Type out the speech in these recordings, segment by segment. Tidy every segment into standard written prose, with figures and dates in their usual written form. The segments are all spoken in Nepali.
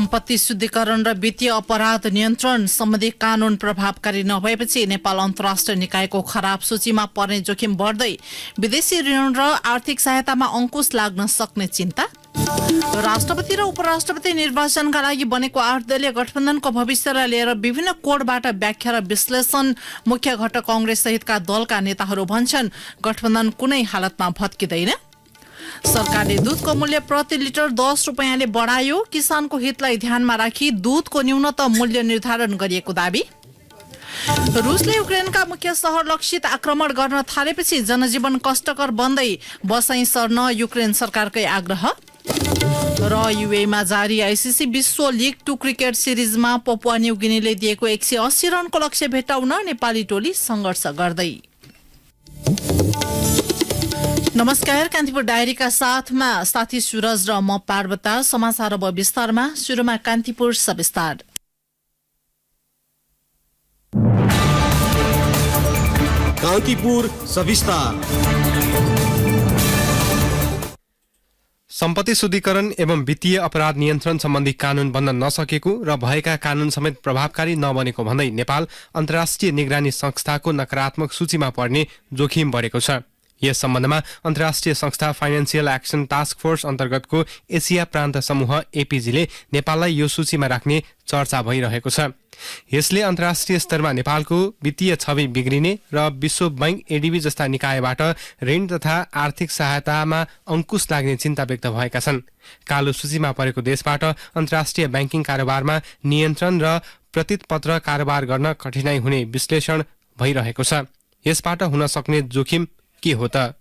सम्पत्ति शुद्धिकरण र वित्तीय अपराध नियन्त्रण सम्बन्धी कानून प्रभावकारी नभएपछि नेपाल अन्तर्राष्ट्रिय निकायको खराब सूचीमा पर्ने जोखिम बढ्दै विदेशी ऋण र आर्थिक सहायतामा अंकुश लाग्न सक्ने चिन्ता। राष्ट्रपति र उपराष्ट्रपति निर्वाचनका लागि बनेको 8 दलीय गठबन्धनको भविष्यलाई लिएर विभिन्न कोणबाट व्याख्या र विश्लेषण मुख्य घटक कांग्रेस सहितका दलका नेताहरू भन्छन् गठबन्धन कुनै हालतमा भत्किँदैन। सरकारले दूधको मूल्य प्रति लिटर 10 रुपैयाँले बढायो। किसानको हितलाई ध्यानमा राखी दूधको न्यूनतम मूल्य निर्धारण गरिएको दावी। रुसले युक्रेनका मुख्य शहर लक्षित आक्रमण गर्न थालेपछि जनजीवन कष्टकर बन्दै बसाई सर्न युक्रेन सरकारकै आग्रह। र युएमा जारी आईसीसी विश्व लीग 2 क्रिकेट सिरिजमा पपुवा न्यू गिनीले दिएको 180 रनको लक्ष्य भेट्टाउन नेपाली टोली सङ्घर्ष गर्दै। नमस्कार, कान्तिपुर डायरीका साथमा साथी सूरज र म पार्वता। समाचार अब विस्तारमा। सुरुमा कान्तिपुर सविस्तार। कान्तिपुर सविस्तार। सम्पत्ति शुद्धिकरण एवं वित्तीय अपराध नियन्त्रण सम्बन्धी कानून बन्न नसकेको र भएका कानून समेत प्रभावकारी नबनेको भन्दै नेपाल अन्तर्राष्ट्रिय निगरानी संस्थाको नकारात्मक सूचीमा पर्ने जोखिम बढेको छ। यस सम्बन्धमा अन्तर्राष्ट्रिय संस्था फाइनेन्सियल एक्सन टास्क फोर्स अन्तर्गतको एसिया प्रान्त समूह एपीजीले नेपाललाई यो सूचीमा राख्ने चर्चा भइरहेको छ। यसले अन्तर्राष्ट्रिय स्तरमा नेपालको वित्तीय छवि बिग्रिने र विश्व बैंक एडीबी जस्ता निकायबाट ऋण तथा आर्थिक सहायतामा अंकुश लाग्ने चिन्ता व्यक्त भएका छन्। कालो सूचीमा परेको देशबाट अन्तर्राष्ट्रिय ब्याङ्किङ कारोबारमा नियन्त्रण र प्रतिपत्र कारोबार गर्न कठिनाई हुने विश्लेषण भइरहेको छ। यसबाट हुन सक्ने जोखिम के हो त?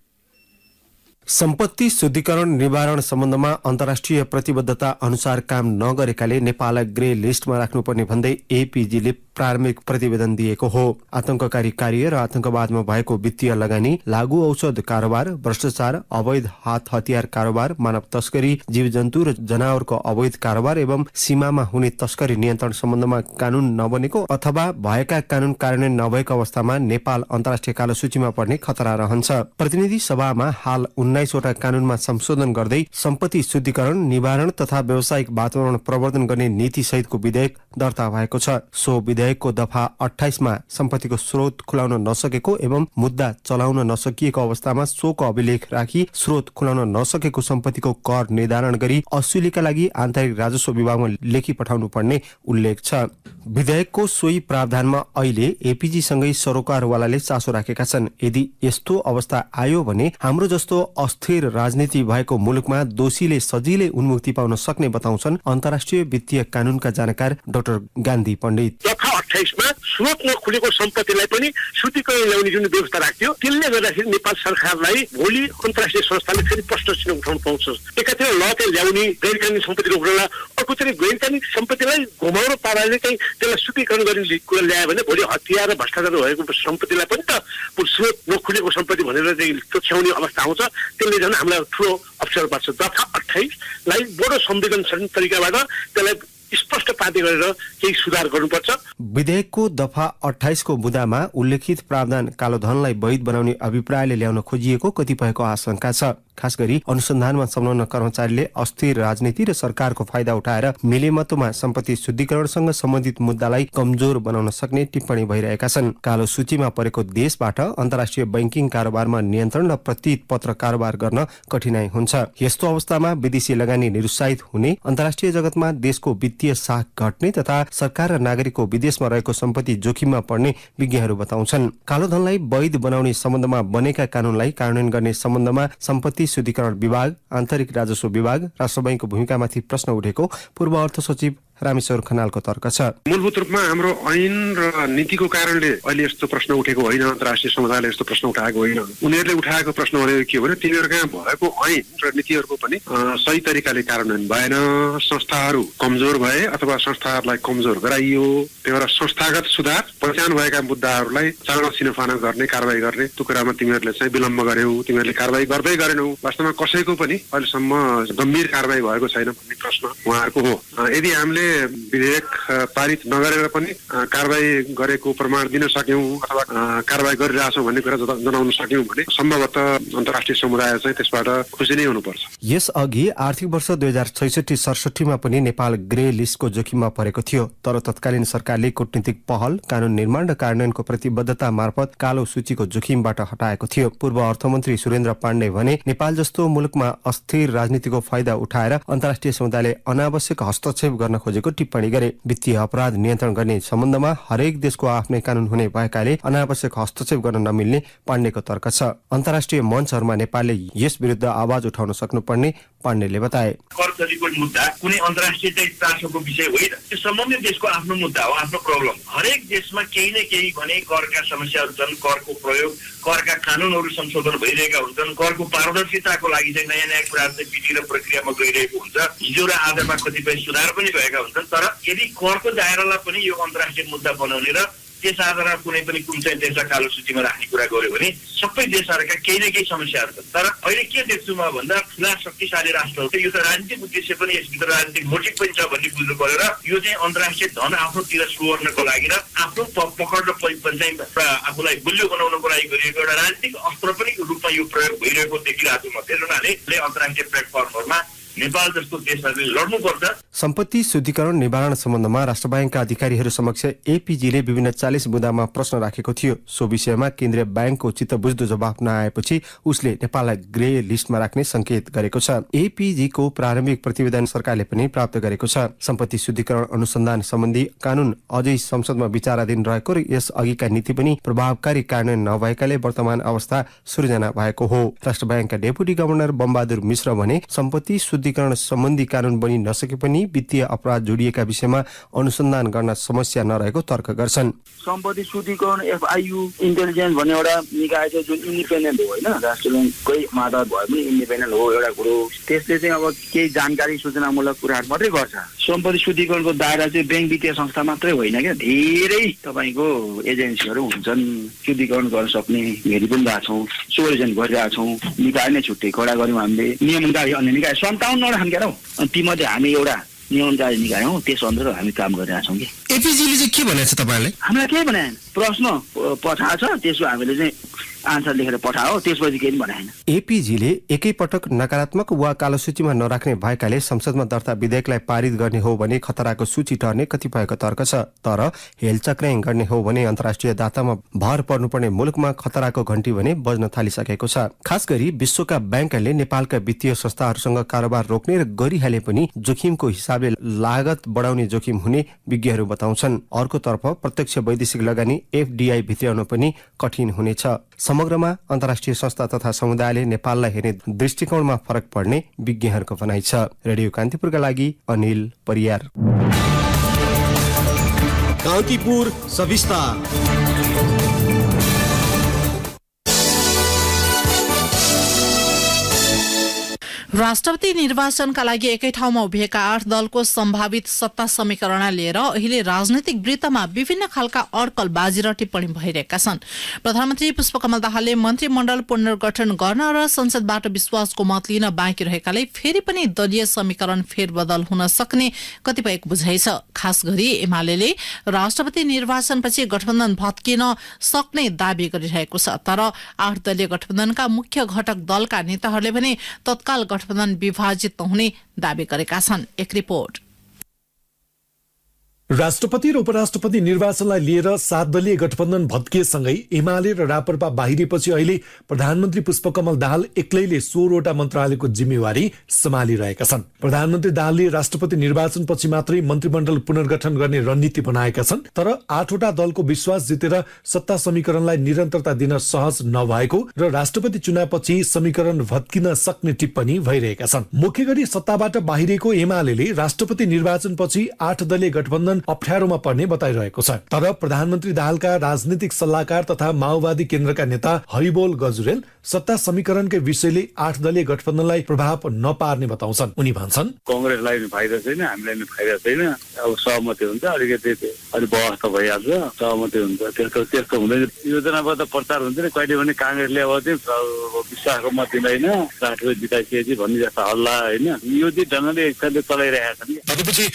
सम्पत्ति शुद्धिकरण निवारण सम्बन्धमा अन्तर्राष्ट्रिय प्रतिबद्धता अनुसार काम नगरेकाले नेपाललाई ग्रे लिस्टमा राख्नुपर्ने भन्दै एपीजीले प्रारम्भिक प्रतिवेदन दिएको हो। आतंककारी कार्य र आतंकवादमा भएको वित्तीय लगानी, लागू औषध कारोबार, भ्रष्टाचार, अवैध हात हतियार कारोबार, मानव तस्करी, जीवजन्तु र जनावरको अवैध कारोबार एवं सीमामा हुने तस्करी नियन्त्रण सम्बन्धमा कानून नबनेको अथवा भएका कानून कार्यान्वयन नभएको अवस्थामा नेपाल अन्तर्राष्ट्रिय कालो सूचीमा पर्ने खतरा रहन्छ। प्रतिनिधि सभामा हाल 19 वटा कानूनमा संशोधन गर्दै सम्पत्ति शुद्धिकरण, निवारण तथा व्यावसायिक वातावरण प्रवर्धन गर्ने नीति सहितको विधेयक दर्ता भएको छ। सो विधेयकको दफा 28 मा सम्पत्तिको स्रोत खुलाउन नसकेको एवं मुद्दा चलाउन नसकिएको अवस्थामा सोको अभिलेख राखी स्रोत खुलाउन नसकेको सम्पत्तिको कर निर्धारण गरी असुलीका लागि आन्तरिक राजस्व विभागमा लेखी पठाउनु पर्ने उल्लेख छ। विधेयकको सोही प्रावधानमा अहिले एपीजी सँगै सरोकारवालाले चासो राखेका छन्। यदि यस्तो अवस्था आयो भने हाम्रो जस्तो अस्थिर राजनीति भएको मुलुकमा दोषीले सजिलै उन्मुक्ति पाउन सक्ने बताउँछन् अन्तर्राष्ट्रिय वित्तीय कानूनका जानकार डाक्टर गान्धी पण्डित। दफा 28 मा स्रोत नखुलेको सम्पत्तिलाई पनि शुद्धिकरण ल्याउने जुन व्यवस्था राख्यो, त्यसले गर्दाखेरि नेपाल सरकारलाई भोलि अन्तर्राष्ट्रिय संस्थाले फेरि प्रश्न चिन्ह उठाउन पाउँछ। एकातिर ल चाहिँ ल्याउने गैर कानुनी सम्पत्ति रोक्नलाई, अर्कोतिर गैर कानुनी सम्पत्तिलाई घुमाउरो पाराले चाहिँ त्यसलाई शुद्धिकरण गर्ने कुरा ल्यायो भने भोलि हतियार र भ्रष्टाचार भएको सम्पत्तिलाई पनि त स्रोत नखुलेको सम्पत्ति भनेर चाहिँ तोक्याउने अवस्था आउँछ। त्यसले झन् हामीलाई ठुलो अप्ठ्यारो पर्छ। दफा 28 लाई बडो संवेदनशील तरिकाबाट त्यसलाई स्पष्ट पार्टी गरेर केही सुधार गर्नुपर्छ। विधेयकको दफा 28 को मुद्दामा उल्लेखित प्रावधान कालो धनलाई वैध बनाउने अभिप्रायले ल्याउन खोजिएको कतिपयको आशंका छ। खास गरी अनुसन्धानमा संलग्न कर्मचारीले अस्थिर राजनीति र सरकारको फाइदा उठाएर मिलेमतोमा सम्पत्ति शुद्धिकरणसँग सम्बन्धित मुद्दालाई कमजोर बनाउन सक्ने टिप्पणी भइरहेका छन्। कालो सूचीमा परेको देशबाट अन्तर्राष्ट्रिय बैंकिङ कारोबारमा नियन्त्रण र प्रतिपत्र कारोबार गर्न कठिनाई हुन्छ। यस्तो अवस्थामा विदेशी लगानी निरुत्साहित हुने, अन्तर्राष्ट्रिय जगतमा देशको वित्तीय साख घट्ने तथा सरकार र नागरिकको विदेशमा रहेको सम्पत्ति जोखिममा पर्ने विज्ञहरू बताउँछन्। कालो धनलाई वैध बनाउने सम्बन्धमा बनेका कानूनलाई कार्यान्वयन गर्ने सम्बन्धमा सम्पत्ति शुद्धिकरण विभाग, आन्तरिक राजस्व विभाग, राष्ट्र बैंकको भूमिकामाथि प्रश्न उठेको पूर्व अर्थ सचिव रामेश्वर खनालको तर्क छ। मूलभूत रूपमा हाम्रो ऐन र नीतिको कारणले अहिले यस्तो प्रश्न उठेको होइन, अन्तर्राष्ट्रिय समुदायले यस्तो प्रश्न उठाएको होइन। उनीहरूले उठाएको प्रश्न भनेको के हो भने तिनीहरूका भएको ऐन र नीतिहरूको पनि सही तरिकाले कार्यान्वयन भएन, संस्थाहरू कमजोर भए अथवा संस्थाहरूलाई कमजोर गराइयो। त्यही भएर संस्थागत सुधार, पहिचान भएका मुद्दाहरूलाई चाँडो छिनोफानो गर्ने, कारबाही गर्ने, त्यो कुरामा तिमीहरूले चाहिँ विलम्ब गर्यौ, तिमीहरूले कारबाही गर्दै गरेनौ। वास्तवमा कसैको पनि अहिलेसम्म गम्भीर कारबाही भएको छैन भन्ने प्रश्न उहाँहरूको हो। यदि हामीले विधेयक पारित नगरेर पनि कारबाही गरेको प्रमाण दिन सक्यौं अथवा कारबाही गरिरहेछौँ भन्ने कुरा जनाउन सक्यौं भने सम्भवतः अन्तर्राष्ट्रिय समुदाय चाहिँ त्यसबाट खुसी नै हुनुपर्छ। यसअघि आर्थिक वर्ष 2066-67 पनि नेपाल ग्रे लिस्टको जोखिममा परेको थियो, तर तत्कालीन सरकारले कूटनीतिक पहल, कानून निर्माण र कार्यान्वयनको प्रतिबद्धता मार्फत कालो सूचीको जोखिमबाट हटाएको थियो। पूर्व अर्थमन्त्री सुरेन्द्र पाण्डे भने नेपाल जस्तो मुलुकमा अस्थिर राजनीतिको फाइदा उठाएर अन्तर्राष्ट्रिय समुदायले अनावश्यक हस्तक्षेप गर्न खोजेको टिप्पणी गरे। वित्तीय अपराध नियन्त्रण गर्ने सम्बन्धमा हरेक देशको आफ्नै कानून हुने भएकाले अनावश्यक हस्तक्षेप गर्न नमिल्ने पाण्डेको तर्क छ। अन्तर्राष्ट्रिय मञ्चहरूमा नेपालले यस विरुद्ध आवाज उठाउन सक्नुपर्ने पाण्डेले बताए। कर चोरीको मुद्दा कुनै अन्तर्राष्ट्रिय चासोको विषय होइन, त्यो सम्बन्धित देशको आफ्नो मुद्दा हो, आफ्नो प्रब्लम। हरेक देशमा केही न केही भने करका समस्याहरू छन्, करको प्रयोग, करका कानूनहरू संशोधन भइरहेका हुन्छन्, करको पारदर्शिताको लागि चाहिँ नयाँ नयाँ कुराहरू चाहिँ विधि र प्रक्रियामा गइरहेको हुन्छ। हिजो र आजमा कतिपय सुधार पनि भएका हुन्छन्, तर यदि करको दायरालाई पनि यो अन्तर्राष्ट्रिय मुद्दा बनाउने र त्यस आधारमा कुनै पनि कुन चाहिँ देशलाई कालो सूचीमा राख्ने कुरा गर्यो भने सबै देशहरूका केही न केही समस्याहरू छन्। तर अहिले के देख्छु म भन्दा ठुला शक्तिशाली राष्ट्रहरू यो त राजनीतिक उद्देश्य पनि यसभित्र राजनीतिक मोटिभ पनि छ भन्ने बुझ्नु पर्यो र यो चाहिँ अन्तर्राष्ट्रिय धन आफ्नोतिर सुवर्नको लागि र आफ्नो पकड र चाहिँ आफूलाई बलियो बनाउनको लागि गरिएको एउटा राजनीतिक अस्त्र पनि रूपमा यो प्रयोग भइरहेको देखिरहेको छु म। त्यस हुनाले अन्तर्राष्ट्रिय प्लेटफर्महरूमा नेपाल जस्तो देशहरूले लड्नुपर्छ। सम्पत्ति शुद्धिकरण निवारण सम्बन्धमा राष्ट्र ब्याङ्कका अधिकारीहरू समक्ष एपीजीले विभिन्न 40 बुँदामा प्रश्न राखेको थियो। सो विषयमा केन्द्रीय ब्याङ्कको चित्तबुझ्दो जवाफ नआएपछि उसले नेपाललाई ग्रे लिस्टमा राख्ने संकेत गरेको छ। एपीजीको प्रारम्भिक प्रतिवेदन सरकारले पनि प्राप्त गरेको छ। सम्पत्ति शुद्धिकरण अनुसन्धान सम्बन्धी कानून अझै संसदमा विचाराधीन रहेको र यस अघिका नीति पनि प्रभावकारी कार्यान्वयन नभएकाले वर्तमान अवस्था सृजना भएको हो। राष्ट्र ब्याङ्कका डेपुटी गभर्नर बमबहादुर मिश्र भने सम्पत्ति शुद्धिकरण सम्बन्धी कानून बनि नसके पनि वित्तीय अपराध जोडिएका विषयमा अनुसन्धान गर्न समस्या नरहेको तर्क गर्छन्। सम्पत्ति शुद्धिकरण एफआईयू इन्टेलिजेन्स भन्ने एउटा निकाय छ जुन इन्डिपेन्डेन्ट हो होइन, राष्ट्र ब्याङ्ककै मातहत भए पनि इन्डिपेन्डेन्ट हो एउटा कुरो। त्यसले चाहिँ अब केही जानकारी सूचनामूलक कुराहरू मात्रै गर्छ। सम्पत्ति शुद्धिकरणको दायरा चाहिँ ब्याङ्क वित्तीय संस्था मात्रै होइन क्या, धेरै तपाईँको एजेन्सीहरू हुन्छन् शुद्धिकरण गर्न सक्ने। हेरि पनि रहेको छौँ, सुपरभिजन गरिरहेको छौँ, निकाय नै छुट्टै खडा गऱ्यौँ हामीले। नियमनकारी अन्य निकाय 57वटा छन् क्या हौ, तीमध्ये हामी एउटा नियमनकारी निकाय हौ, त्यस अन्तर्गत हामी काम गरिरहेछौँ कि। एपीजीले चाहिँ के भनेको छ तपाईँलाई? हामीलाई केही भनेन, प्रश्न पठाएको छ, त्यसको हामीले चाहिँ आन्सर लेखेर पठाओ, त्यसपछि केही पनि भनेन। एपीजीले एकैपटक नकारात्मक वा कालो सूचीमा नराख्ने भएकाले संसदमा दर्ता विधेयकलाई पारित गर्ने हो भने खतराको सूची टर्ने कतिपयको तर्क छ। तर हेलचक्र्याङ गर्ने हो भने अन्तर्राष्ट्रिय दातामा भर पर्नुपर्ने मुलुकमा खतराको घण्टी भने बज्न थालिसकेको छ। खास गरी विश्वका ब्याङ्कले नेपालका वित्तीय संस्थाहरूसँग कारोबार रोक्ने र गरिहाले पनि जोखिमको हिसाबले लागत बढाउने जोखिम हुने विज्ञहरू बताउँछन्। अर्कोतर्फ प्रत्यक्ष वैदेशिक लगानी एफडीआई भित्राउन पनि कठिन हुनेछ। समग्रमा अन्तर्राष्ट्रिय संस्था तथा समुदायले नेपाललाई हेर्ने दृष्टिकोणमा फरक पर्ने विज्ञहरूको भनाइ छ। रेडियो कान्तिपुरका लागि अनिल परियार। कान्तिपुर सविस्तार। राष्ट्रपति निर्वाचनका लागि एकै ठाउँमा उभिएका 8 दलको सम्भावित सत्ता समीकरण लिएर अहिले राजनैतिक वृत्तमा विभिन्न खालका अड्कलबाजी र टिप्पणी भइरहेका छन्। प्रधानमन्त्री पुष्पकमल दाहालले मन्त्रीमण्डल पुनर्गठन गर्न र संसदबाट विश्वासको मत लिन बाँकी रहेकाले फेरि पनि दलीय समीकरण फेरबदल हुन सक्ने कतिपयको बुझाइ छ। खास गरी एमाले राष्ट्रपति निर्वाचनपछि गठबन्धन भत्किन सक्ने दावी गरिरहेको छ। तर 8 दलीय गठबन्धनका मुख्य घटक दलका नेताहरूले भने तत्काल गठबन्धन विभाजित नहुने दावी गरेका छन्। एक रिपोर्ट। राष्ट्रपति र उपराष्ट्रपति निर्वाचनलाई लिएर 7 दलीय गठबन्धन भत्किएसँगै एमाले र रापरपा बाहिरिएपछि अहिले प्रधानमन्त्री पुष्पकमल दाहाल एक्लैले 16 वटा मन्त्रालयको जिम्मेवारी सम्हालिरहेका छन्। प्रधानमन्त्री दाहालले राष्ट्रपति निर्वाचनपछि मात्रै मन्त्रीमण्डल पुनर्गठन गर्ने रणनीति बनाएका छन्। तर 8 वटा दलको विश्वास जितेर सत्ता समीकरणलाई निरन्तरता दिन सहज नभएको र राष्ट्रपति चुनावपछि समीकरण भत्किन सक्ने टिप्पणी भइरहेका छन्। मुख्य गरी सत्ताबाट बाहिरिएको एमाले राष्ट्रपति निर्वाचनपछि 8 दलीय गठबन्धन गठबन्धन अप्ठ्यारोमा पर्ने बताइरहेको छ। तर प्रधानमन्त्री दाहालका राजनीतिक सल्लाहकार तथा माओवादी केन्द्रका नेता हरिबोल गजुरेल सत्ता समीकरणकै विषयले 8 दलीय गठबन्धनलाई प्रभाव नपार्ने बताउँछन्। उनी भन्छन्, कांग्रेसलाई पनि फाइदा छैन, हामीलाई पनि फाइदा छैन। अब सहमति हुन्छ, अलिकति अलिक व्यवस्था भइहाल्छ, सहमति हुन्छ। त्यस्तो हुँदैन। योजनाबद्ध प्रचार हुन्छ नि, कहिले पनि कांग्रेसले अब चाहिँ विश्वासको मत दिँदैन, राष्ट्रिय जिताइसकेपछि भन्ने जस्तो हल्ला होइन, यो चाहिँ ढङ्गले एकताले चलाइरहेका छन्। भनेपछि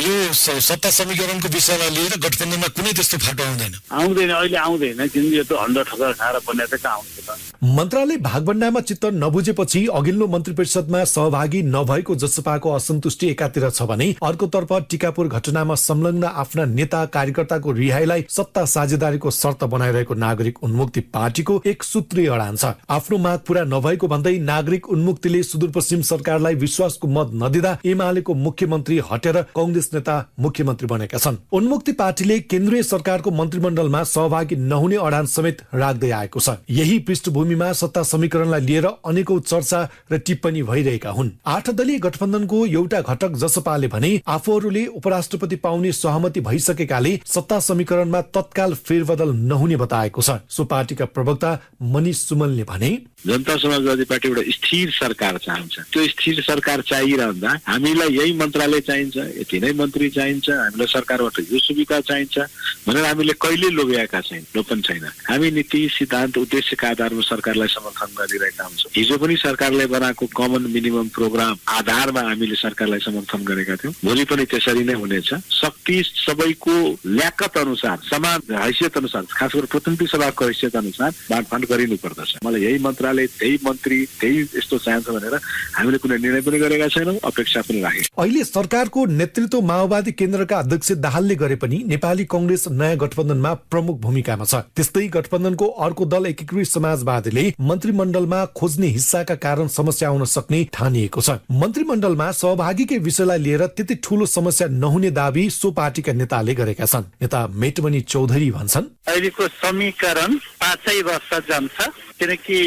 यो सत्ता समीकरणको विषयलाई लिएर गठबन्धनमा कुनै त्यस्तो फाटो आउँदैन, अहिले आउँदैन, किनकि यो त हन्ड ठक्कर खाएर बन्ने त कहाँ आउँछ त। मन्त्रालय भागभण्डामा चित्त नबुझेपछि अघिल्लो मन्त्री परिषदमा सहभागी नभएको जसपाको असन्तुष्टि एकातिर छ भने अर्कोतर्फ टिकापुर घटनामा संलग्न आफ्ना नेता कार्यकर्ताको रिहाईलाई सत्ता साझेदारीको शर्त बनाइरहेको नागरिक उन्मुक्ति पार्टीको एक सूत्रीय अडान छ। आफ्नो माग पूरा नभएको भन्दै नागरिक उन्मुक्तिले सुदूरपश्चिम सरकारलाई विश्वासको मत नदिँदा एमालेको मुख्यमन्त्री हटेर कांग्रेस नेता मुख्यमन्त्री बनेका छन्। उन्मुक्ति पार्टीले केन्द्रीय सरकारको मन्त्रीमण्डलमा सहभागी नहुने अडान समेत राख्दै आएको छ। यही पृष्ठभूमिमा सत्ता समीकरणलाई लिएर अनेकौं चर्चा र टिप्पणी भइरहेका हुन्। 8 दलीय गठबन्धनको एउटा घटक जसपाले भने आफूहरूले उपराष्ट्रपति पाउने सहमति भइसकेकाले सत्ता समीकरणमा तत्काल फेरबदल नहुने बताएको छ। सो पार्टीका प्रवक्ता मनिष सुमलले भने, जनता समाजवादी पार्टी एउटा स्थिर सरकार चाहन्छ। त्यो स्थिर सरकार चाहिरहँदा हामीलाई यही मन्त्रालय चाहिन्छ, यति नै मन्त्री चाहिन्छ, हामीलाई सरकारबाट यो सुविधा चाहिन्छ भनेर हामीले कहिले लोभ्याएका छैन। हामी नीति सिद्धान्त उद्देश्यका आधारमा सरकारलाई समर्थन गरिरहेका हुन्छौँ। हिजो पनि सरकारले बनाएको कमन मिनिमम प्रोग्राम आधारमा हामीले सरकारलाई समर्थन गरेका थियौँ। भोलि पनि त्यसरी नै हुनेछ। शक्ति सबैको ल्याकत अनुसार, समान हैसियत अनुसार, खास गरी प्रतिनिधि सभाको हैसियत अनुसार बाँडफाँड गरिनु पर्दछ। मलाई यही मन्त्रालय, त्यही मन्त्री, त्यही यस्तो चाहिन्छ भनेर हामीले कुनै निर्णय पनि गरेका छैनौँ, अपेक्षा पनि राखेका। अहिले सरकारको नेतृत्व माओवादी केन्द्रका अध्यक्ष दाहालले गरे पनि नेपाली कांग्रेस नयाँ गठबन्धनमा प्रमुख भूमिकामा छ। त्यस्तै गठबन्धनको अर्को दल एकीकृत समाजवादीले मन्त्रीमण्डलमा खोज्ने हिस्साका कारण समस्या आउन सक्ने ठानिएको छ। मन्त्रीमण्डलमा सहभागीकै विषयलाई लिएर त्यति ठूलो समस्या नहुने दाबी सो पार्टीका नेताले गरेका छन्। नेता मेटमणि चौधरी भन्छन्, अहिलेको समीकरण 5 वर्ष जान्छ, किनकि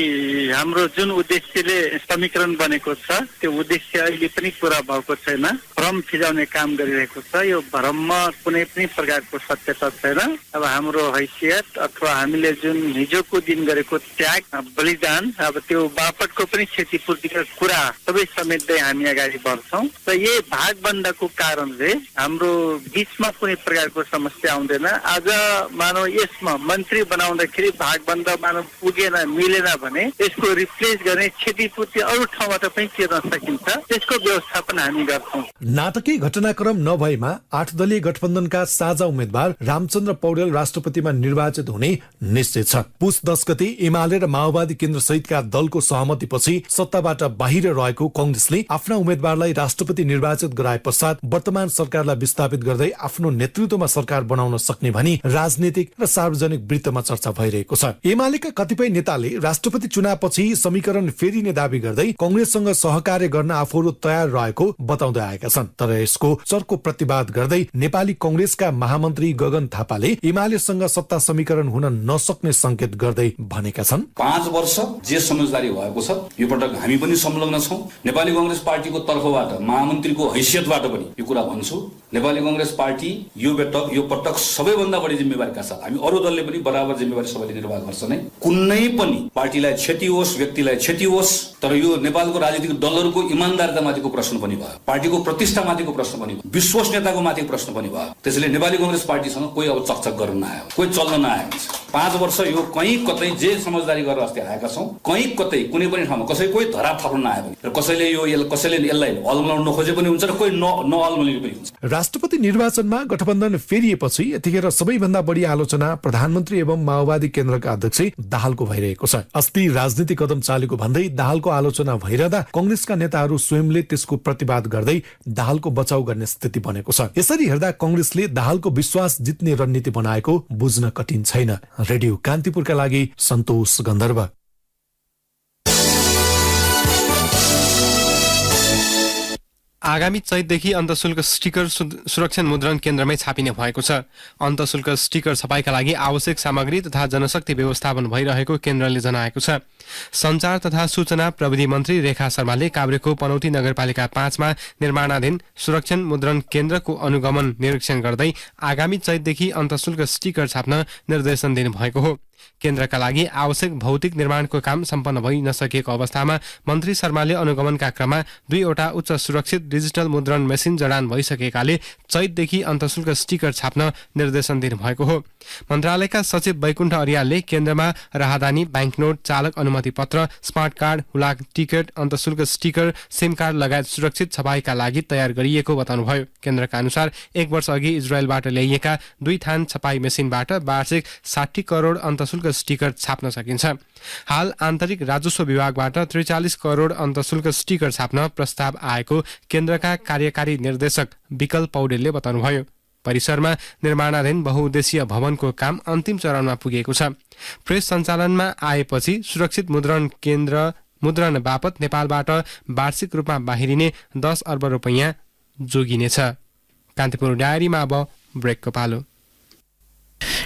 हाम्रो जुन उद्देश्यले समीकरण बनेको छ त्यो उद्देश्य अहिले पनि पूरा भएको छैन। भ्रम फिजाउने काम गरिरहेको छ। यो भ्रममा कुनै पनि प्रकारको सत्यता छैन। अब हाम्रो हैसियत अथवा हामीले जुन हिजोको दिन गरेको त्याग, बलिदान, अब त्यो बापतको पनि क्षतिपूर्तिका कुरा सबै समेट्दै हामी अगाडि बढ्छौँ। र यही भागबन्दाको कारणले हाम्रो बीचमा कुनै प्रकारको समस्या आउँदैन। आज मानव यसमा मन्त्री बनाउँदाखेरि भागबन्दा मानव पुगेन, मिलेन भने यसको रिप्लेस गर्ने क्षतिपूर्ति अरू ठाउँबाट पनि तिर्न सकिन्छ। त्यसको व्यवस्थापन हामी गर्छौँ। नाटकीय घटनाक्रम नभएमा 8 दलीय गठबन्धनका साझा उम्मेद्वार रामचन्द्र पौडेल राष्ट्रपतिमा निर्वाचित हुने निश्चित छ। पुस 10 गते एमाले र माओवादी केन्द्र सहितका दलको सहमतिपछि सत्ताबाट बाहिर रहेको कांग्रेसले आफ्ना उम्मेद्वारलाई राष्ट्रपति निर्वाचित गराए पश्चात वर्तमान सरकारलाई विस्थापित गर्दै आफ्नो नेतृत्वमा सरकार बनाउन सक्ने भनी राजनीतिक र सार्वजनिक वृत्तमा चर्चा भइरहेको छ। एमालेका कतिपय नेताले राष्ट्रपति चुनावपछि समीकरण फेरिने दावी गर्दै कांग्रेससँग सहकार्य गर्न आफूहरू तयार रहेको बताउँदै आएका छन्। तर यसको चर्को प्रतिवाद गर्दै नेपाली कांग्रेसका महामन्त्री गगन थापाले एमालेसँग सत्ता समीकरण हुन नसक्ने संकेत गर्दै भनेका छन्, 5 वर्ष जे समझदारी भएको छ यो पटक हामी पनि संलग्न छौं। नेपाली कांग्रेस पार्टीको तर्फबाट महामन्त्रीको हैसियतबाट पनि यो कुरा भन्छु, नेपाली कांग्रेस पार्टी यो पटक सबैभन्दा बढी जिम्मेवारीका साथ हामी अरू दलले पनि बराबर जिम्मेवारी सबैले निर्वाह गर्छ नै। कुनै पनि पार्टीलाई क्षति होस्, व्यक्तिलाई क्षति होस्, तर यो नेपालको राजनीतिक दलहरूको इमानदारितामाथिको प्रश्न पनि भयो, पार्टीको प्रतिष्ठामाथिको प्रश्न पनि भयो, विश्वसनीयताको माथिको प्रश्न पनि भयो। त्यसैले नेपाली कांग्रेस पार्टीसँग कोही अब चकचक गर्न नआयो, कोही चल्न नआएको छ। 5 वर्ष यो कहीँ कतै जे समझदारी गरेर अस्ति आएका छौं, कहीँ कतै कुनै पनि ठाउँमा कोही धरा थप्न नआयो भने र कसैले यसलाई अलमलाउन खोजे पनि हुन्छ र कोही नअलमलिने पनि हुन्छ। राष्ट्रपति निर्वाचनमा गठबन्धन फेरिएपछि यतिखेर सबैभन्दा बढी आलोचना प्रधानमन्त्री एवं माओवादी केन्द्रका अध्यक्ष दाहालको भइरहेको छ। अस्ति राजनीतिक कदम चालेको भन्दै दाहालको आलोचना भइरहँदा कांग्रेसका नेताहरू स्वयंले त्यसको प्रतिवाद गर्दै दाहालको बचाउ गर्ने स्थिति बनेको छ। यसरी हेर्दा कांग्रेसले दाहालको विश्वास जित्ने रणनीति बनाएको बुझ्न कठिन छैन। रेडियो कान्तिपुरका लागि सन्तोष गन्धर्व। आगामी चैतदेखि अन्तशुल्क स्टिकर सुरक्षण मुद्रण केन्द्रमै छापिने भएको छ। अन्तशुल्क स्टिकर छपाईका लागि आवश्यक सामग्री तथा जनशक्ति व्यवस्थापन भइरहेको केन्द्रले जनाएको छ। सञ्चार तथा सूचना प्रविधि मन्त्री रेखा शर्माले काभ्रेको पनौती नगरपालिका 5 मा निर्माणाधीन सुरक्षण मुद्रण केन्द्रको अनुगमन निरीक्षण गर्दै आगामी चैतदेखि अन्तशुल्क स्टिकर छाप्न निर्देशन दिनुभएको हो। केन्द्रका लागि आवश्यक भौतिक निर्माणको काम सम्पन्न भइ नसकेको अवस्थामा मन्त्री शर्माले अनुगमनका क्रममा 2वटा उच्च सुरक्षित डिजिटल मुद्रण मेसिन जडान भइसकेकाले चैतदेखि अन्तशुल्क स्टिकर छाप्न निर्देशन दिनुभएको हो। मन्त्रालयका सचिव वैकुण्ठ अर्यालले केन्द्रमा राहदानी, ब्याङ्कनोट, चालक अनुमति पत्र, स्मार्ट कार्ड, हुलाक टिकट, अन्तशुल्क स्टिकर, सिम कार्ड लगायत सुरक्षित छपाईका लागि तयार गरिएको बताउनुभयो। केन्द्रका अनुसार 1 वर्ष अघि इजरायलबाट ल्याइएका 2 थान छपाई मेसिनबाट वार्षिक 60 करोड अन्तशुल्क स्टिकर छाप्न सकिन्छ। हाल आन्तरिक राजस्व विभागबाट 43 करोड अन्तशुल्क स्टिकर छाप्न प्रस्ताव आएको केन्द्रका कार्यकारी निर्देशक विकल्प पौडेलले बताउनुभयो। परिसरमा निर्माणाधीन बहुउद्देशीय भवनको काम अन्तिम चरणमा पुगेको छ। प्रेस सञ्चालनमा आएपछि सुरक्षित मुद्रण केन्द्र मुद्रण बापत नेपालबाट वार्षिक रूपमा बाहिरिने 10 अर्ब रुपैयाँ जोगिनेछ। कान्तिपुर डायरीमा अब ब्रेकको पालो।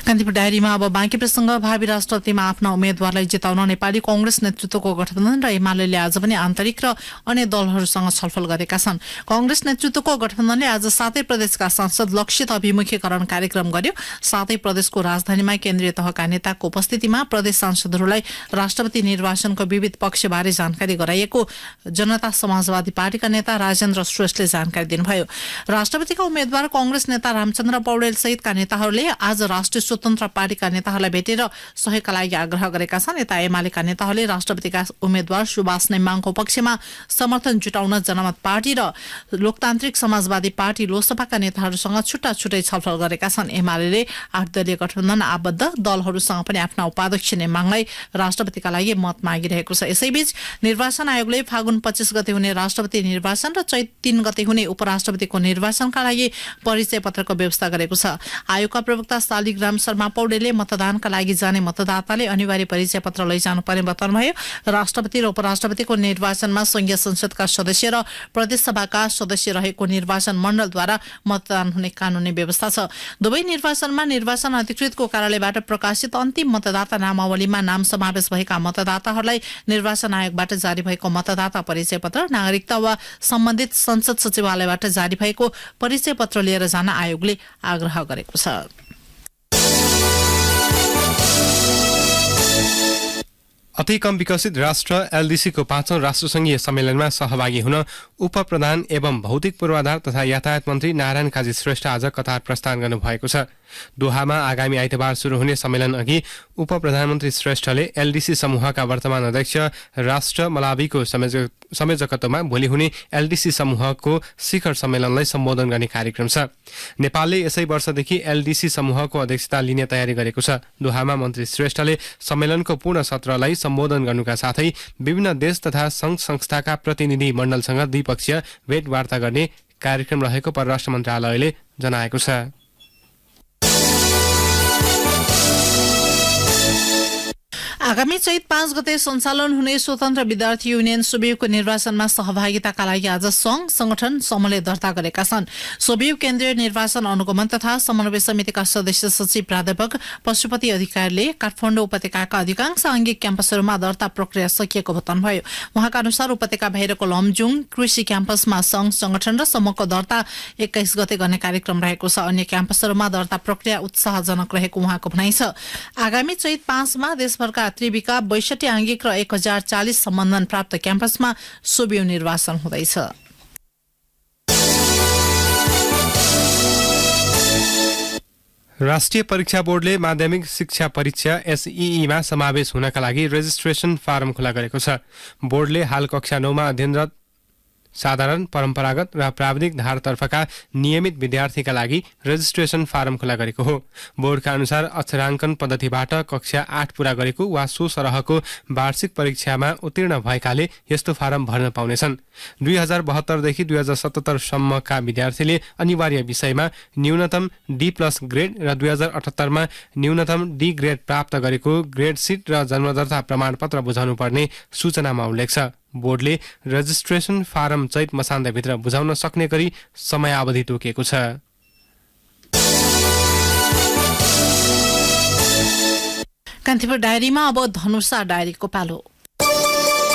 कान्तिपुर डायरीमा अब बाँकी प्रसंग। भावी राष्ट्रपतिमा आफ्ना उम्मेद्वारलाई जिताउन नेपाली कांग्रेस नेतृत्वको गठबन्धन र एमाले आज पनि आन्तरिक र अन्य दलहरूसँग छलफल गरेका छन्। कांग्रेस नेतृत्वको गठबन्धनले आज 7 प्रदेशका सांसद लक्षित अभिमुखीकरण कार्यक्रम गर्यो। 7 प्रदेशको राजधानीमा केन्द्रीय तहका नेताको उपस्थितिमा प्रदेश सांसदहरूलाई राष्ट्रपति निर्वाचनको विविध पक्षबारे जानकारी गराइएको जनता समाजवादी पार्टीका नेता राजेन्द्र श्रेष्ठले जानकारी दिनुभयो। राष्ट्रपतिका उम्मेद्वार कांग्रेस नेता रामचन्द्र पौडेल सहितका नेताहरूले आज राष्ट्रिय स्वतन्त्र पार्टीका नेताहरूलाई भेटेर सहयोगका लागि आग्रह गरेका छन्। यता एमालेका नेताहरूले राष्ट्रपतिका उम्मेद्वार सुभाष नेमाङको पक्षमा समर्थन जुटाउन जनमत पार्टी र लोकतान्त्रिक समाजवादी पार्टी लोकसभाका नेताहरूसँग छुट्टा छुट्टै छलफल गरेका छन्। एमाले 8 दलीय गठबन्धन आबद्ध दलहरूसँग पनि आफ्ना उपाध्यक्ष नेमाङलाई राष्ट्रपतिका लागि मत मागिरहेको छ। यसैबीच निर्वाचन आयोगले फागुन 25 गते हुने राष्ट्रपति निर्वाचन र चैत 3 गते हुने उपराष्ट्रपतिको निर्वाचनका लागि परिचय पत्रको व्यवस्था गरेको छ। आयोगका प्रवक्ता शालिग्राम शर्मा पौडेलले मतदानका लागि जाने मतदाताले अनिवार्य परिचय पत्र लैजानुपर्ने बताउनुभयो। राष्ट्रपति र उपराष्ट्रपतिको निर्वाचनमा संघीय संसदका सदस्य र प्रदेशसभाका सदस्य रहेको निर्वाचन मण्डलद्वारा मतदान हुने कानूनी व्यवस्था छ। दुवै निर्वाचनमा निर्वाचन अधिकृतको कार्यालयबाट प्रकाशित अन्तिम मतदाता नामावलीमा नाम समावेश भएका मतदाताहरूलाई निर्वाचन आयोगबाट जारी भएको मतदाता परिचय पत्र, नागरिकता वा सम्बन्धित संसद सचिवालयबाट जारी भएको परिचय पत्र लिएर जान आयोगले आग्रह गरेको छ। अति कम विकसित राष्ट्र एलडीसीको 5औं राष्ट्रसङ्घीय सम्मेलनमा सहभागी हुन उपप्रधान एवं भौतिक पूर्वाधार तथा यातायात मन्त्री नारायण काजी श्रेष्ठ आज कतार प्रस्थान गर्नुभएको छ। दोहामा आगामी आइतबार शुरू हुने सम्मेलन अघि उपप्रधानमन्त्री श्रेष्ठले एलडीसी समूहका वर्तमान अध्यक्ष राष्ट्र मलावीको संयोजकत्वमा भोलि हुने एलडीसी समूहको शिखर सम्मेलनलाई सम्बोधन गर्ने कार्यक्रम छ। नेपालले यसै वर्षदेखि एलडीसी समूहको अध्यक्षता लिने तयारी गरेको छ। दोहामा मन्त्री श्रेष्ठले सम्मेलनको पूर्ण सत्रलाई सम्बोधन गर्नुका साथै विभिन्न देश तथा संघ संस्थाका प्रतिनिधि मण्डलसँग द्विपक्षीय भेटवार्ता गर्ने कार्यक्रम रहेको परराष्ट्र मन्त्रालयले जनाएको छ। आगामी चैत 5 गते सञ्चालन हुने स्वतन्त्र विद्यार्थी युनियन सोबियुको निर्वाचनमा सहभागिताका लागि आज संघ संगठन समूहले दर्ता गरेका छन्। सोबियु केन्द्रीय निर्वाचन अनुगमन तथा समन्वय समितिका सदस्य सचिव प्राध्यापक पशुपति अधिकारीले काठमाडौँ उपत्यकाका अधिकांश आङ्गिक क्याम्पसहरूमा दर्ता प्रक्रिया सकिएको बताउनुभयो। उहाँका अनुसार उपत्यका बाहिरको लमजुङ कृषि क्याम्पसमा संघ संगठन र समूहको दर्ता 21 गते गर्ने कार्यक्रम रहेको छ। अन्य क्याम्पसहरूमा दर्ता प्रक्रिया उत्साहजनक रहेको उहाँको भनाइ छ। आगामी चैत 5 मा देशभरका त्रिविका 62 आङ्गिक र 1040 सम्बन्धन प्राप्त क्याम्पसमा सोबियु निर्वाचन हुँदैछ। राष्ट्रिय परीक्षा बोर्डले माध्यमिक शिक्षा परीक्षा एसईईमा समावेश हुनका लागि रेजिस्ट्रेसन फारम खुला गरेको छ। बोर्डले हाल कक्षा 9 मा अध्ययनरत साधारण, परम्परागत र प्राविधिक धारतर्फका नियमित विद्यार्थीका लागि रेजिस्ट्रेसन फारम खुला गरेको हो। बोर्डका अनुसार अक्षराङ्कन पद्धतिबाट कक्षा 8 पूरा गरेको वा सो सरहको वार्षिक परीक्षामा उत्तीर्ण भएकाले यस्तो फारम भर्न पाउनेछन्। 2072 देखि 2077 सम्मका विद्यार्थीले अनिवार्य विषयमा न्यूनतम D+ ग्रेड र 2078 मा न्यूनतम D ग्रेड प्राप्त गरेको ग्रेड सिट र जन्मदर्ता प्रमाणपत्र बुझाउनु पर्ने सूचनामा उल्लेख छ। बोर्डले रजिस्ट्रेसन फारम चैत मसान्तभित्र बुझाउन सक्ने गरी समयावधि तोकेको छ। कान्तिपुर डायरीमा अब धनुषा डायरीको पालो।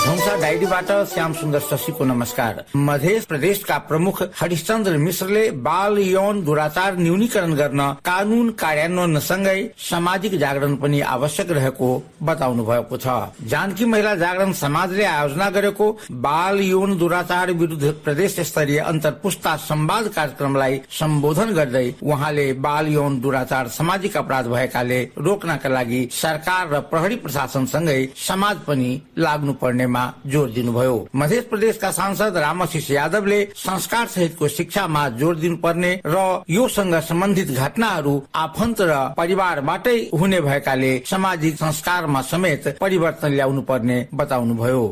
धनुषा डायरीबाट श्याम सुन्दर शशीको नमस्कार। मध्य प्रदेशका प्रमुख हरिश्चन्द्र मिश्रले बाल यौन दुराचार न्यूनीकरण गर्न कानून कार्यान्वयनसँगै सामाजिक जागरण पनि आवश्यक रहेको बताउनु भएको छ। जानकी महिला जागरण समाजले आयोजना गरेको बाल यौन दुराचार विरुद्ध प्रदेश स्तरीय अन्तर्पुस्ता संवाद कार्यक्रमलाई सम्बोधन गर्दै उहाँले बाल यौन दुराचार सामाजिक अपराध भएकाले रोक्नका लागि सरकार र प्रहरी प्रशासनसँगै समाज पनि लाग्नु पर्नेमा जोड़ दिनुभयो। मध्य प्रदेशका सांसद रामाशिष यादवले संस्कार सहितको शिक्षामा जोड़ दिनुपर्ने र योसँग सम्बन्धित घटनाहरू आफन्त र परिवारबाटै हुने भएकाले सामाजिक संस्कारमा समेत परिवर्तन ल्याउनु पर्ने बताउनुभयो।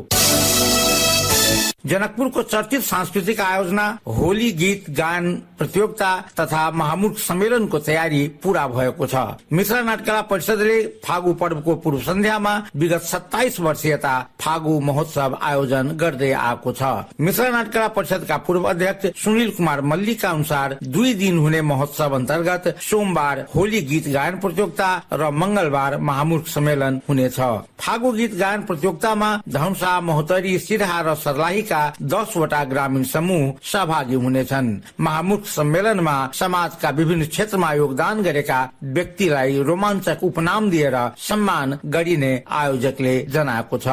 जनकपुरको चर्चित सांस्कृतिक आयोजना होली गीत गायन प्रतियोगिता तथा महामूर्ख सम्मेलनको तयारी पूरा भएको छ। मिथिला नाटकला परिषदले फागु पर्वको पूर्व सन्ध्यामा विगत 27 वर्षीयता फागु महोत्सव आयोजन गर्दै आएको छ। मिथिला नाटकला परिषदका पूर्व अध्यक्ष सुनिल कुमार मल्लीका अनुसार 2 दिन हुने महोत्सव अन्तर्गत सोमबार होली गीत गायन प्रतियोगिता र मंगलबार महामूर्ख सम्मेलन हुनेछ। फागु गीत गायन प्रतियोगितामा धनुषा, महोत्तरी, सिरहा र सर्लाहीका 10 वटा ग्रामीण समूह सहभागी हुनेछन्। महामूर्ख सम्मेलनमा समाजका विभिन्न क्षेत्रमा योगदान गरेका व्यक्तिलाई रोमाञ्चक उपनाम दिएर सम्मान गरिने आयोजकले जनाएको छ।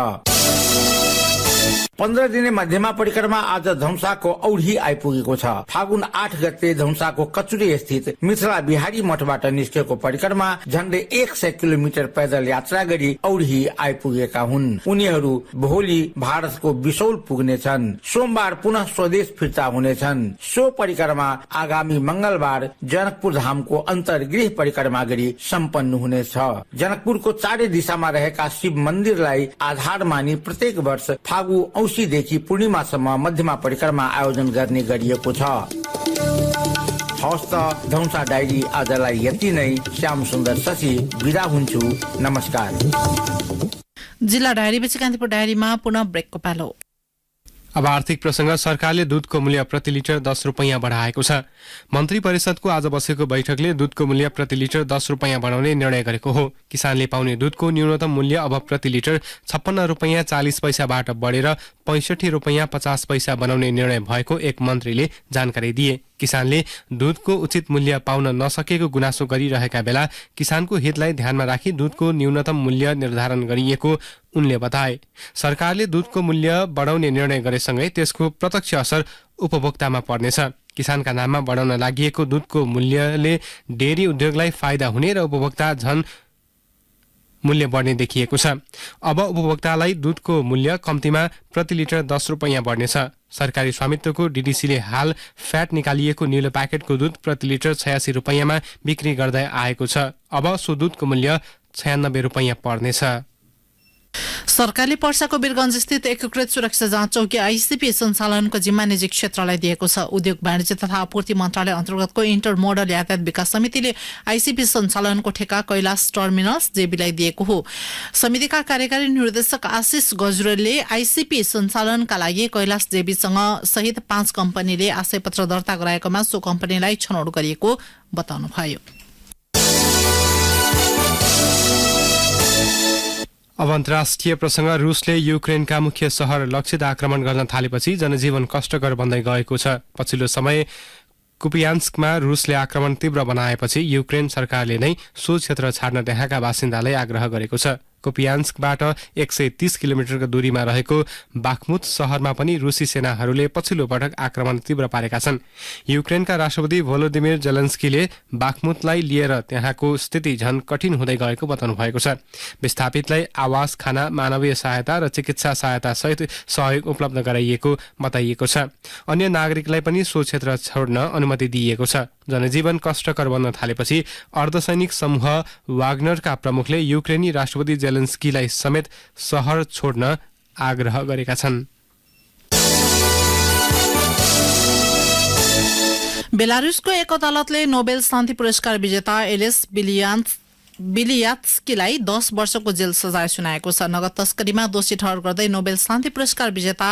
15 दिने मध्यमा परिक्रमा आज धनुषाको औढी आइपुगेको छ। फागुन 8 गते धनुषाको कचुरी स्थित मिथिला बिहारी मठबाट निस्केको परिक्रमा झण्डै 100 किलोमिटर पैदल यात्रा गरी औढी आइपुगेका हुन्। उनीहरू भोलि भारतको बिसौल पुग्नेछन्। सोमबार पुनः स्वदेश फिर्ता हुनेछन्। सो परिक्रमा आगामी मंगलबार जनकपुर धामको अन्तर्गृह परिक्रमा गरी सम्पन्न हुनेछ। जनकपुरको चारै दिशामा रहेका शिव मन्दिरलाई आधार मानी प्रत्येक वर्ष फागु औँसीदेखि पूर्णिमासम्म मध्यमा परिक्रमा आयोजन गर्ने गरिएको छ। हवस् त धनुषा डायरी आजलाई यति नै। श्याम सुन्दर शशी बिदा हुन्छु। नमस्कार। जिल्ला डायरीपछि कान्तिपुर डायरीमा पुनः ब्रेकको पालो। अब आर्थिक प्रसंग। सरकारले दूधको मूल्य प्रति लिटर 10 रुपैयाँ बढाएको छ। मन्त्री परिषदको आज बसेको बैठकले दूधको मूल्य प्रति लिटर 10 रुपैयाँ बढाउने निर्णय गरेको हो। किसानले पाउने दूधको न्यूनतम मूल्य अब प्रति लिटर 56 रुपैयाँ 40 पैसाबाट बढेर 65 रुपैयाँ 50 पैसा बनाउने निर्णय भएको एक मन्त्रीले जानकारी दिए। किसानले दूधको उचित मूल्य पाउन नसकेको गुनासो गरिरहेका बेला किसानको हितलाई ध्यानमा राखी दूधको न्यूनतम मूल्य निर्धारण गरिएको उनले बताए। सरकारले दूधको मूल्य बढाउने निर्णय गरेसँगै त्यसको प्रत्यक्ष असर उपभोक्तामा पर्नेछ। किसानका नाममा बढाउन लागि दूधको मूल्यले डेरी उद्योगलाई फाइदा हुने र उपभोक्ता झन मूल्य बढ्ने देखिएको छ। अब उपभोक्तालाई दूधको मूल्य कम्तीमा प्रति लिटर 10 रुपैयाँ बढ्नेछ। सरकारी स्वामित्वको डीडीसीले हाल फ्याट निकालिएको नीलो प्याकेटको दूध प्रति लिटर 86 रुपैयाँमा बिक्री गर्दै आएको छ। अब सो दूधको मूल्य 96 रुपैयाँ पर्नेछ। सरकारले पर्साको वीरगञ्ज स्थित एकीकृत सुरक्षा जाँच चौकी आईसीपी सञ्चालनको जिम्मा निजी क्षेत्रलाई दिएको छ। उद्योग वाणिज्य तथा आपूर्ति मन्त्रालय अन्तर्गतको इन्टर मोडल यातायात विकास समितिले आईसीपी सञ्चालनको ठेका कैलाश टर्मिनल्स जेबीलाई दिएको हो। समितिका कार्यकारी निर्देशक आशिष गजुरेलले आईसीपी सञ्चालनका लागि कैलाश जेबीसँग सहित 5 कम्पनीले आशयपत्र दर्ता गराएकोमा सो कम्पनीलाई छनौट गरिएको बताउनुभयो। अब अन्तर्राष्ट्रिय प्रसंग। रुसले युक्रेनका मुख्य शहर लक्षित आक्रमण गर्न थालेपछि जनजीवन कष्टकर बन्दै गएको छ। पछिल्लो समय कुपियान्स्कमा रुसले आक्रमण तीव्र बनाएपछि युक्रेन सरकारले नै सो क्षेत्र छाड्न त्यहाँका बासिन्दालाई आग्रह गरेको छ। कुपियान्स्कबाट 130 किलोमिटरको दूरीमा रहेको बाख्मुत शहरमा पनि रुसी सेनाहरूले पछिल्लो पटक आक्रमण तीव्र पारेका छन्। युक्रेनका राष्ट्रपति भोलोदिमिर जेलेन्स्कीले बाख्मुतलाई लिएर त्यहाँको स्थिति झन कठिन हुँदै गएको बताउनु भएको छ। विस्थापितलाई आवास, खाना, मानवीय सहायता र चिकित्सा सहायता सहित सहयोग उपलब्ध गराइएको बताइएको छ। अन्य नागरिकलाई पनि सो क्षेत्र छोड्न अनुमति दिइएको छ। जनजीवन कष्टकर बन्न थालेपछि अर्धसैनिक समूह वाग्नरका प्रमुखले युक्रेनी राष्ट्रपति जेलेन्स्कीलाई समेत शहर छोड्न आग्रह गरेका छन्। बेलारुसको एक अदालतले नोबेल शान्ति पुरस्कार विजेता एलेस बिलियात्स्कीलाई 10 वर्षको जेल सजाय सुनाएको छ। नगद तस्करीमा दोषी ठहर गर्दै नोबेल शान्ति पुरस्कार विजेता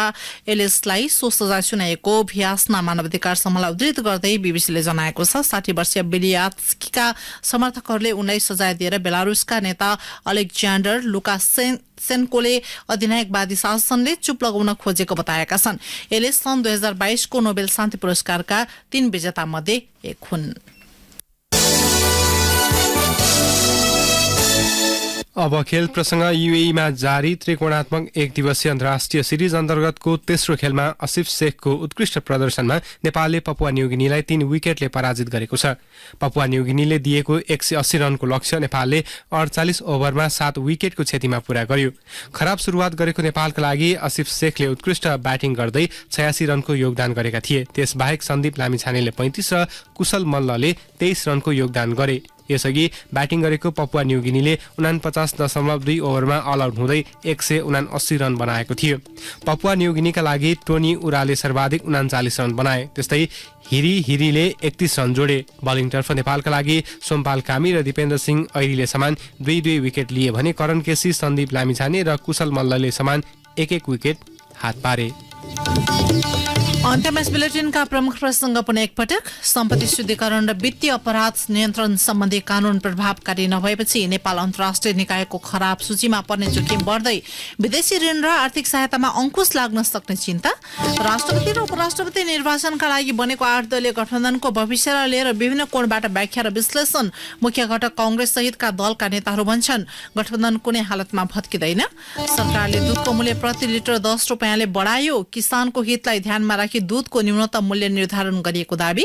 एलिसलाई सो सजाय सुनाएको भियास्ना मानवाधिकार समूहलाई उद्धृत गर्दै बीबीसीले जनाएको छ। 60 वर्षीय बिलियात्स्कीका समर्थकहरूले उनलाई सजाय दिएर बेलारुसका नेता अलेक्जेन्डर लुकासेन्कोले अधिनायकवादी शासनले चुप लगाउन खोजेको बताएका छन्। एलिस सन् 2022 को नोबेल शान्ति पुरस्कारका 3 विजेता मध्ये एक हुन्। अब खेल प्रसंग। युएईमा जारी त्रिकोणात्मक एक दिवसीय अन्तर्राष्ट्रिय सिरिज अन्तर्गतको तेस्रो खेलमा आसिफ शेखको उत्कृष्ट प्रदर्शनमा नेपालले पपुवा न्युगिनीलाई 3 विकेटले पराजित गरेको छ। पपुवा न्युगिनीले दिएको 180 रनको लक्ष्य नेपालले 48 ओभरमा 7 विकेटको क्षतिमा पूरा गर्यो। खराब सुरुवात गरेको नेपालका लागि आसिफ शेखले उत्कृष्ट ब्याटिङ गर्दै 86 रनको योगदान गरेका थिए। त्यसबाहेक सन्दीप लामिछानेले 35 र कुशल मल्लले 23 रनको योगदान गरे। यसअघि ब्याटिङ गरेको पपुवा न्युगिनीले 49.2 ओभरमा अल आउट हुँदै 179 रन बनाएको थियो। पपुवा न्युगिनीका लागि टोनी उराले सर्वाधिक 39 रन बनाए। त्यस्तै हिरीले 31 रन जोडे। बलिङतर्फ नेपालका लागि सोमपाल कामी र दिपेन्द्र सिंह ऐरीले समान 2-2 विकेट लिए भने करण केसी, सन्दीप लामिछाने र कुशल मल्लले समान 1-1 विकेट हात पारे। अन्त्यमा बुलेटिनका प्रमुख प्रसंग पनि एकपटक। सम्पत्ति शुद्धिकरण र वित्तीय अपराध नियन्त्रण सम्बन्धी कानून प्रभावकारी नभएपछि नेपाल अन्तर्राष्ट्रिय निकायको खराब सूचीमा पर्ने जोखिम बढ्दै विदेशी ऋण र आर्थिक सहायतामा अंकुश लाग्न सक्ने चिन्ता। राष्ट्रपति र उपराष्ट्रपति निर्वाचनका लागि बनेको 8 दलीय गठबन्धनको भविष्यलाई लिएर विभिन्न कोणबाट व्याख्या र विश्लेषण। मुख्य घटक कांग्रेस सहितका दलका नेताहरू भन्छन् गठबन्धन कुनै हालतमा भत्किँदैन। सरकारले दूधको मूल्य प्रति लिटर 10 रुपैयाँले बढायो। किसानको हितलाई ध्यानमा राखी दूधको न्यूनतम मूल्य निर्धारण गरिएको दावी।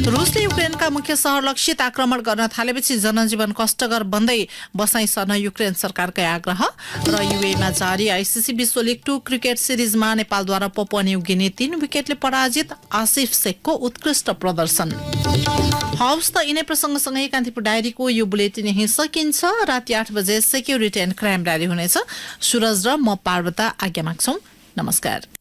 रुसले युक्रेनका मुख्य शहर लक्षित आक्रमण गर्न थालेपछि जनजीवन कष्टकर बन्दै बसाई सर्न युक्रेन सरकारकै आग्रह। र युएईमा जारी आईसीसी विश्व लिग 2 क्रिकेट सिरिजमा नेपालद्वारा पपुवा न्युगिनी 3 विकेटले पराजित। आसिफ शेखको उत्कृष्ट प्रदर्शन। हौस् त यिनै प्रसंगसँगै कान्तिपुर डायरीको यो बुलेटिन यही सकिन्छ। राति 8 बजे सेक्युरिटी एन्ड क्राइम डायरी हुनेछ। सुरज र म पार्वता आज्ञा माग्छौं। नमस्कार।